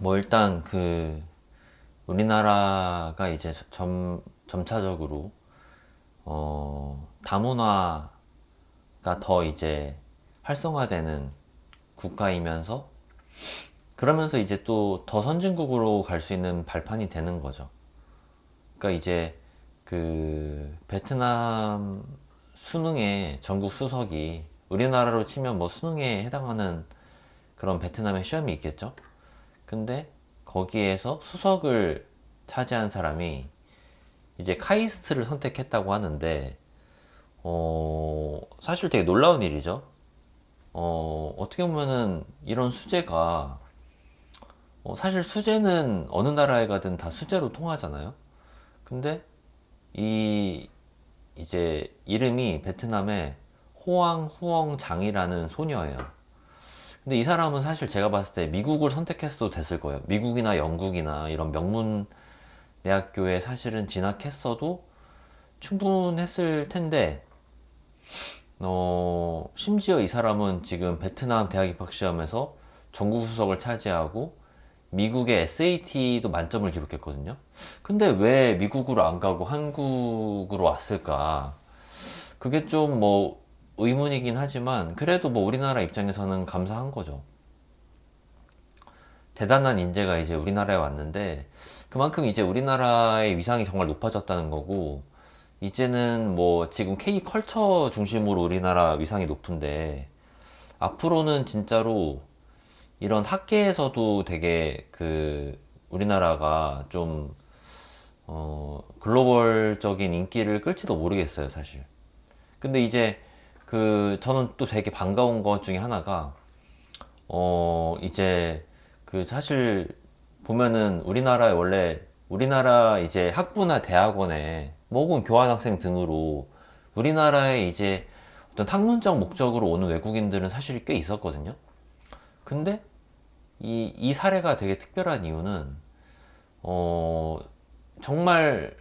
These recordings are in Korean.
뭐 일단 우리나라가 이제 점차적으로 다문화가 더 이제 활성화되는 국가이면서, 그러면서 이제 또 더 선진국으로 갈 수 있는 발판이 되는 거죠. 그러니까 이제 베트남 수능의 전국 수석이 우리나라로 치면 뭐 수능에 해당하는 그런 베트남의 시험이 있겠죠. 근데 거기에서 수석을 차지한 사람이 이제 카이스트를 선택했다고 하는데, 사실 되게 놀라운 일이죠. 어떻게 보면은 이런 수재가, 사실 수재는 어느 나라에 가든 다 수재로 통하잖아요. 근데 이 이제 이름이 베트남의 호황 후엉 장이라는 소녀예요. 근데 이 사람은 사실 제가 봤을 때 미국을 선택했어도 됐을 거예요. 미국이나 영국이나 이런 명문 대학교에 사실은 진학했어도 충분했을 텐데, 심지어 이 사람은 지금 베트남 대학 입학 시험에서 전국 수석을 차지하고 미국의 SAT도 만점을 기록했거든요. 근데 왜 미국으로 안 가고 한국으로 왔을까? 그게 좀 뭐 의문이긴 하지만, 그래도 뭐 우리나라 입장에서는 감사한 거죠. 대단한 인재가 이제 우리나라에 왔는데, 그만큼 이제 우리나라의 위상이 정말 높아졌다는 거고, 이제는 뭐 지금 K 컬처 중심으로 우리나라 위상이 높은데, 앞으로는 진짜로 이런 학계에서도 되게 우리나라가 좀 글로벌적인 인기를 끌지도 모르겠어요, 사실. 근데 이제 저는 또 되게 반가운 것 중에 하나가, 이제 사실 보면은 우리나라에 원래 우리나라 이제 학부나 대학원에 뭐 혹은 교환학생 등으로 우리나라에 이제 어떤 학문적 목적으로 오는 외국인들은 사실 꽤 있었거든요. 근데 이 사례가 되게 특별한 이유는, 어, 정말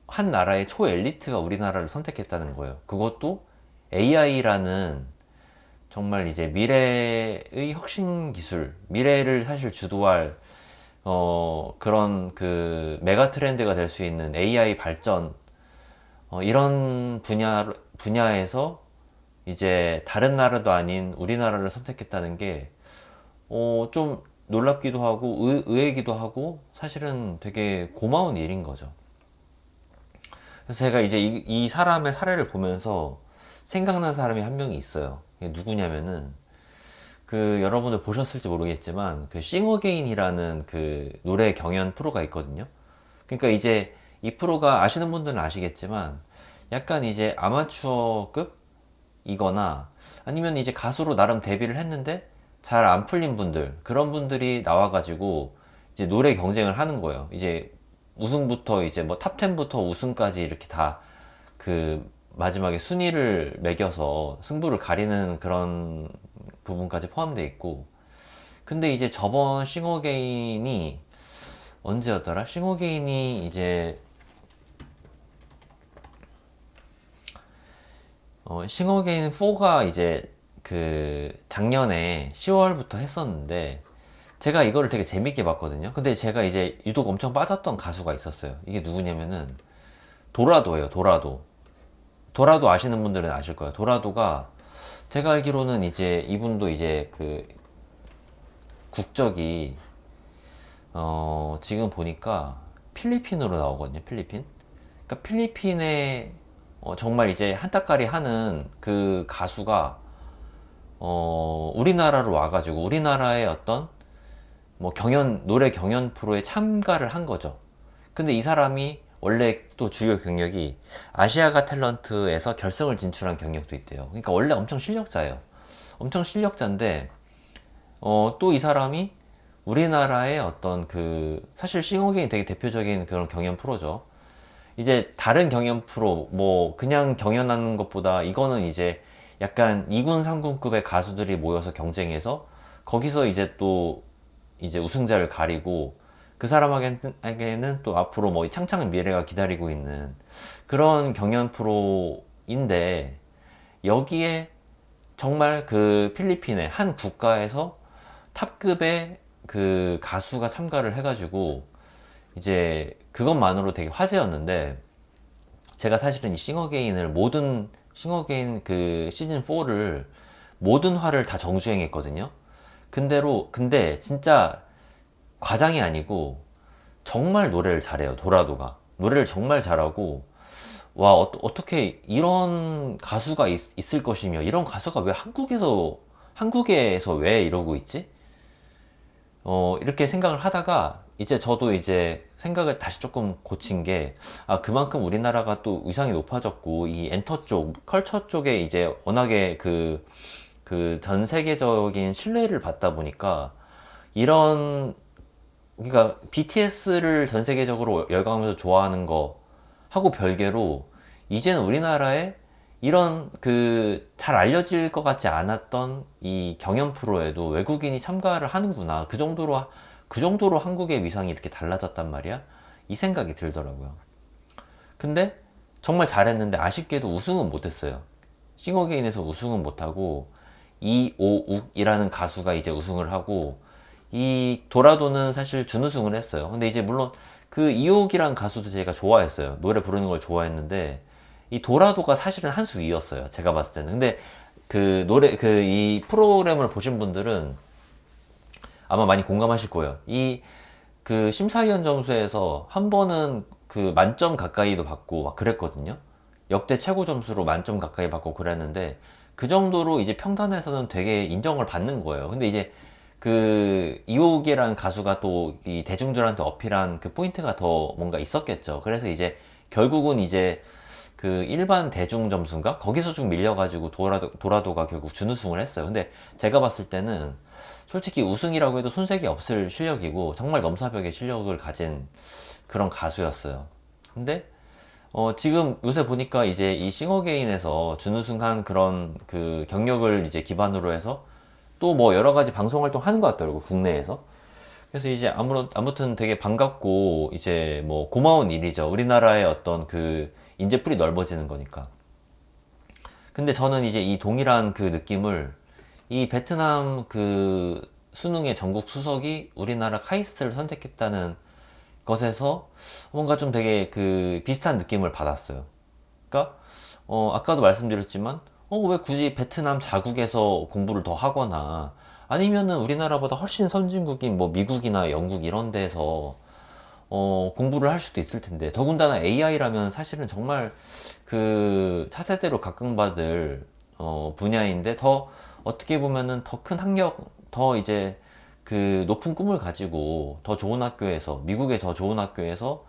한 나라의 초엘리트가 우리나라를 선택했다는 거예요. 그것도 AI라는 정말 이제 미래의 혁신 기술, 미래를 사실 주도할 그런 메가 트렌드가 될 수 있는 AI 발전, 이런 분야에서 이제 다른 나라도 아닌 우리나라를 선택했다는 게, 좀 놀랍기도 하고 의외기도 하고 사실은 되게 고마운 일인 거죠. 그래서 제가 이제 이 사람의 사례를 보면서 생각난 사람이 한 명이 있어요. 이게 누구냐면은, 여러분들 보셨을지 모르겠지만 싱어게인이라는 노래 경연 프로가 있거든요. 그러니까 이제 이 프로가 아시는 분들은 아시겠지만 약간 이제 아마추어급이거나 아니면 이제 가수로 나름 데뷔를 했는데 잘 안 풀린 분들, 그런 분들이 나와가지고 이제 노래 경쟁을 하는 거예요. 이제 우승부터 이제 뭐 탑 10부터 우승까지 이렇게 다 마지막에 순위를 매겨서 승부를 가리는 그런 부분까지 포함되어 있고. 근데 이제 저번 싱어게인이 언제였더라? 싱어게인이 이제 싱어게인 4가 이제 작년에 10월부터 했었는데, 제가 이거를 되게 재밌게 봤거든요. 근데 제가 이제 유독 엄청 빠졌던 가수가 있었어요. 이게 누구냐면은 도라도예요. 도라도. 도라도 아시는 분들은 아실 거예요. 도라도가 제가 알기로는 이제 이분도 이제 국적이 지금 보니까 필리핀으로 나오거든요. 필리핀. 그러니까 필리핀에 정말 이제 한따까리 하는 그 가수가 우리나라로 와가지고 우리나라의 어떤 뭐 노래 경연 프로에 참가를 한 거죠. 근데 이 사람이 원래 또 주요 경력이 아시아가 탤런트에서 결승을 진출한 경력도 있대요. 그러니까 원래 엄청 실력자예요. 엄청 실력자인데, 또 이 사람이 우리나라의 어떤 사실 싱어게인 되게 대표적인 그런 경연 프로죠. 이제 다른 경연 프로, 뭐, 그냥 경연하는 것보다 이거는 이제 약간 2군, 3군급의 가수들이 모여서 경쟁해서 거기서 이제 또 이제 우승자를 가리고 그 사람에게는 또 앞으로 뭐 창창한 미래가 기다리고 있는 그런 경연 프로인데, 여기에 정말 필리핀의 한 국가에서 탑급의 그 가수가 참가를 해가지고 이제 그것만으로 되게 화제였는데, 제가 사실은 이 싱어게인을 모든 싱어게인 그 시즌 4를 모든 화를 다 정주행했거든요. 근데 진짜 과장이 아니고 정말 노래를 잘해요. 도라도가 노래를 정말 잘하고, 와, 떻게 이런 가수가 있을 것이며, 이런 가수가 왜 한국에서 왜 이러고 있지? 이렇게 생각을 하다가 이제 저도 이제 생각을 다시 조금 고친 게, 아, 그만큼 우리나라가 또 위상이 높아졌고, 이 엔터 쪽, 컬처 쪽에 이제 워낙에 그 전 세계적인 신뢰를 받다 보니까, 이런, 그러니까 BTS를 전 세계적으로 열광하면서 좋아하는 거 하고 별개로, 이제는 우리나라에 이런 그 잘 알려질 것 같지 않았던 이 경연 프로에도 외국인이 참가를 하는구나. 그 정도로 한국의 위상이 이렇게 달라졌단 말이야. 이 생각이 들더라고요. 근데 정말 잘했는데 아쉽게도 우승은 못했어요. 싱어게인에서 우승은 못하고 이오욱이라는 가수가 이제 우승을 하고, 이 도라도는 사실 준우승을 했어요. 근데 이제 물론 그 이옥이란 가수도 제가 좋아했어요. 노래 부르는 걸 좋아했는데, 이 도라도가 사실은 한 수 위였어요. 제가 봤을 때는. 근데 이 프로그램을 보신 분들은 아마 많이 공감하실 거예요. 이 그 심사위원 점수에서 한 번은 그 만점 가까이도 받고 막 그랬거든요. 역대 최고 점수로 만점 가까이 받고 그랬는데, 그 정도로 이제 평단에서는 되게 인정을 받는 거예요. 근데 이제 그 이호기라는 가수가 또 이 대중들한테 어필한 그 포인트가 더 뭔가 있었겠죠. 그래서 이제 결국은 이제 그 일반 대중 점수인가? 거기서 좀 밀려가지고 도라도가 결국 준우승을 했어요. 근데 제가 봤을 때는 솔직히 우승이라고 해도 손색이 없을 실력이고, 정말 넘사벽의 실력을 가진 그런 가수였어요. 근데 지금 요새 보니까 이제 이 싱어게인에서 준우승한 그런 그 경력을 이제 기반으로 해서 또 뭐 여러 가지 방송 활동 하는 것 같더라고, 국내에서. 그래서 이제 아무튼 되게 반갑고 이제 뭐 고마운 일이죠. 우리나라의 어떤 그 인재풀이 넓어지는 거니까. 근데 저는 이제 이 동일한 그 느낌을, 이 베트남 그 수능의 전국 수석이 우리나라 카이스트를 선택했다는 것에서 뭔가 좀 되게 그 비슷한 느낌을 받았어요. 그러니까 아까도 말씀드렸지만, 왜 굳이 베트남 자국에서 공부를 더 하거나, 아니면은 우리나라보다 훨씬 선진국인 뭐 미국이나 영국 이런 데서 공부를 할 수도 있을 텐데, 더군다나 AI라면 사실은 정말 그 차세대로 각광받을 분야인데, 더 어떻게 보면은 더 큰 학력, 더 이제 그 높은 꿈을 가지고 더 좋은 학교에서, 미국의 더 좋은 학교에서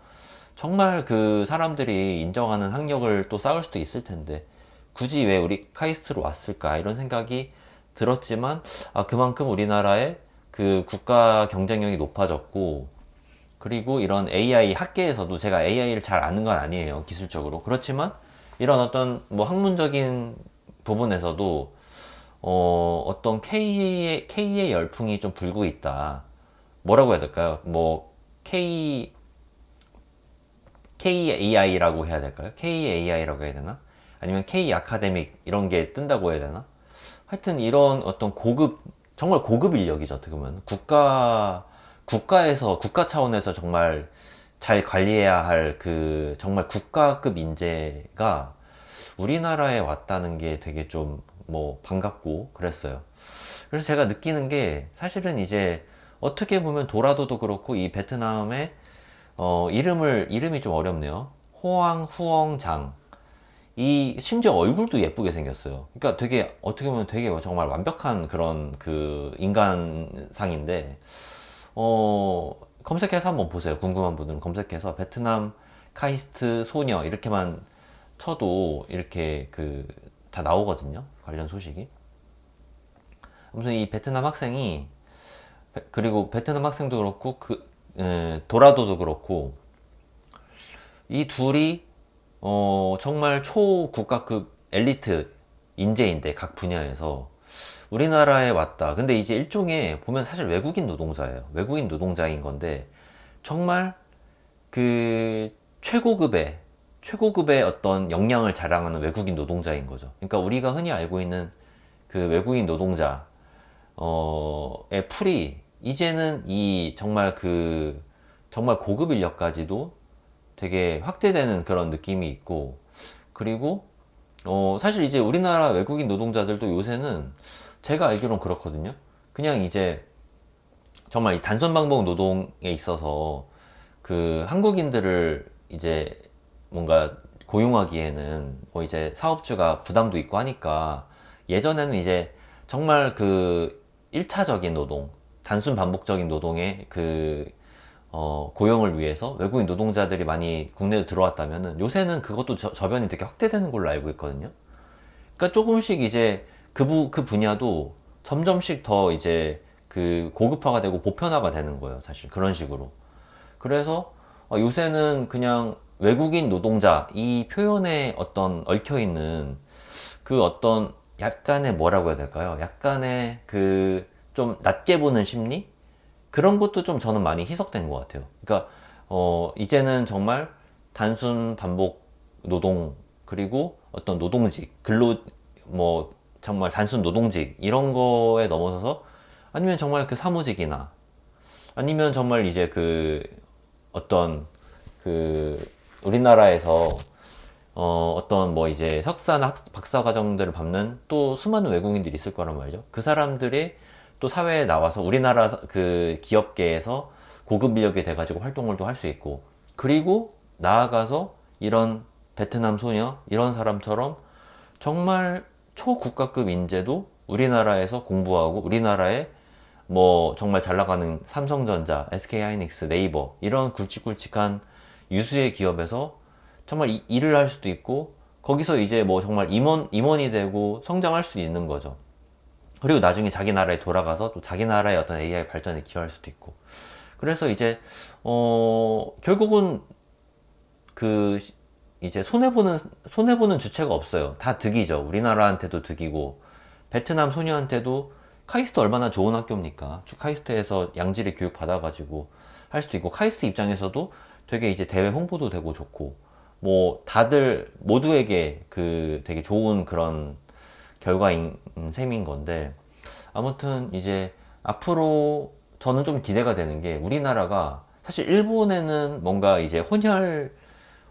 정말 그 사람들이 인정하는 학력을 또 쌓을 수도 있을 텐데, 굳이 왜 우리 카이스트로 왔을까 이런 생각이 들었지만, 아, 그만큼 우리나라의 그 국가 경쟁력이 높아졌고, 그리고 이런 AI 학계에서도, 제가 AI를 잘 아는 건 아니에요, 기술적으로. 그렇지만 이런 어떤 뭐 학문적인 부분에서도 어떤 K의 열풍이 좀 불고 있다. 뭐라고 해야 될까요? 뭐 KAI라고 해야 될까요? KAI라고 해야 되나? 아니면 K 아카데믹 이런 게 뜬다고 해야 되나? 하여튼 이런 어떤 정말 고급 인력이죠. 어떻게 보면 국가 차원에서 정말 잘 관리해야 할 그 정말 국가급 인재가 우리나라에 왔다는 게 되게 좀 뭐 반갑고 그랬어요. 그래서 제가 느끼는 게, 사실은 이제 어떻게 보면 도라도도 그렇고, 이 베트남의 이름이 좀 어렵네요. 호황 후엉장. 이 심지어 얼굴도 예쁘게 생겼어요. 그러니까 되게, 어떻게 보면 되게 정말 완벽한 그런 그 인간상인데, 검색해서 한번 보세요. 궁금한 분들은 검색해서 베트남 카이스트 소녀 이렇게만 쳐도 이렇게 그 다 나오거든요. 관련 소식이. 아무튼 이 베트남 학생이, 그리고 베트남 학생도 그렇고 도라도도 그렇고, 이 둘이 정말 초국가급 엘리트 인재인데, 각 분야에서 우리나라에 왔다. 근데 이제 일종의 보면 사실 외국인 노동자예요. 외국인 노동자인 건데, 정말 그 최고급의 어떤 역량을 자랑하는 외국인 노동자인 거죠. 그러니까 우리가 흔히 알고 있는 그 외국인 노동자의 풀이 이제는 이 정말 정말 고급 인력까지도 되게 확대되는 그런 느낌이 있고, 그리고 사실 이제 우리나라 외국인 노동자들도 요새는 제가 알기론 그렇거든요. 그냥 이제 정말 이 단순 반복 노동에 있어서 한국인들을 이제 뭔가 고용하기에는 뭐 이제 사업주가 부담도 있고 하니까, 예전에는 이제 정말 1차적인 노동, 단순 반복적인 노동의 고용을 위해서 외국인 노동자들이 많이 국내에 들어왔다면은, 요새는 그것도 저변이 되게 확대되는 걸로 알고 있거든요. 그러니까 조금씩 이제 그 분야도 점점씩 더 이제 고급화가 되고 보편화가 되는 거예요, 사실. 그런 식으로. 그래서 요새는 그냥 외국인 노동자 이 표현에 어떤 얽혀있는 어떤 약간의 뭐라고 해야 될까요? 약간의 좀 낮게 보는 심리? 그런 것도 좀 저는 많이 희석된 것 같아요. 그러니까 이제는 정말 단순 반복 노동, 그리고 어떤 노동직, 뭐 정말 단순 노동직 이런 거에 넘어서서, 아니면 정말 사무직이나, 아니면 정말 이제 어떤 우리나라에서 어떤 뭐 이제 석사나 박사 과정들을 밟는 또 수많은 외국인들이 있을 거란 말이죠. 그 사람들이 또 사회에 나와서 우리나라 기업계에서 고급 인력이 돼가지고 활동을 또 할 수 있고, 그리고 나아가서 이런 베트남 소녀 이런 사람처럼 정말 초국가급 인재도 우리나라에서 공부하고, 우리나라에 뭐 정말 잘 나가는 삼성전자, SK하이닉스, 네이버 이런 굵직굵직한 유수의 기업에서 정말 일을 할 수도 있고, 거기서 이제 뭐 정말 임원이 되고 성장할 수 있는 거죠. 그리고 나중에 자기 나라에 돌아가서 또 자기 나라의 어떤 AI 발전에 기여할 수도 있고. 그래서 이제 결국은 그 이제 손해보는 주체가 없어요. 다 득이죠. 우리나라한테도 득이고, 베트남 소녀한테도. 카이스트 얼마나 좋은 학교입니까? 카이스트에서 양질의 교육 받아가지고 할 수도 있고, 카이스트 입장에서도 되게 이제 대외 홍보도 되고 좋고, 뭐 다들 모두에게 되게 좋은 그런 결과인 셈인 건데, 아무튼 이제 앞으로 저는 좀 기대가 되는 게, 우리나라가 사실 일본에는 뭔가 이제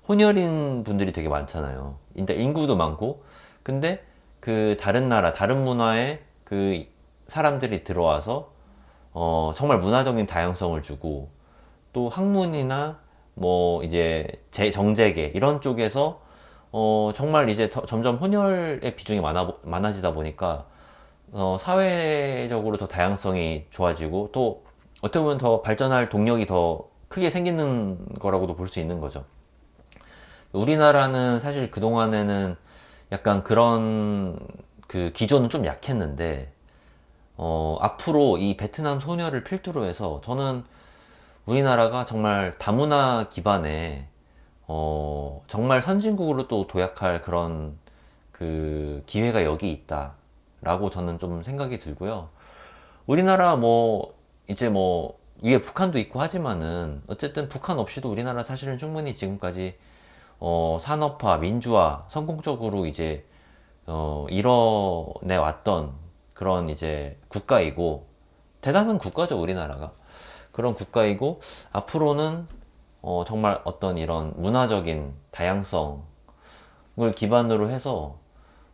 혼혈인 분들이 되게 많잖아요. 근데 인구도 많고, 근데 다른 나라, 다른 문화의 사람들이 들어와서 정말 문화적인 다양성을 주고, 또 학문이나 뭐 이제 정재계 이런 쪽에서 정말 이제 점점 혼혈의 비중이 많아지다 보니까 사회적으로 더 다양성이 좋아지고, 또 어떻게 보면 더 발전할 동력이 더 크게 생기는 거라고도 볼 수 있는 거죠. 우리나라는 사실 그동안에는 약간 그런 기조는 좀 약했는데, 앞으로 이 베트남 소녀를 필두로 해서 저는 우리나라가 정말 다문화 기반의 정말 선진국으로 또 도약할 그런 기회가 여기 있다라고 저는 좀 생각이 들고요. 우리나라 뭐 이제 뭐 위에 북한도 있고 하지만은, 어쨌든 북한 없이도 우리나라 사실은 충분히 지금까지 산업화, 민주화 성공적으로 이제 이뤄내 왔던 그런 이제 국가이고, 대단한 국가죠 우리나라가. 그런 국가이고, 앞으로는 정말 어떤 이런 문화적인 다양성을 기반으로 해서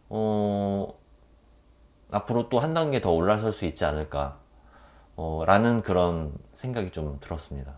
어, 앞으로 또 한 단계 더 올라설 수 있지 않을까 라는 그런 생각이 좀 들었습니다.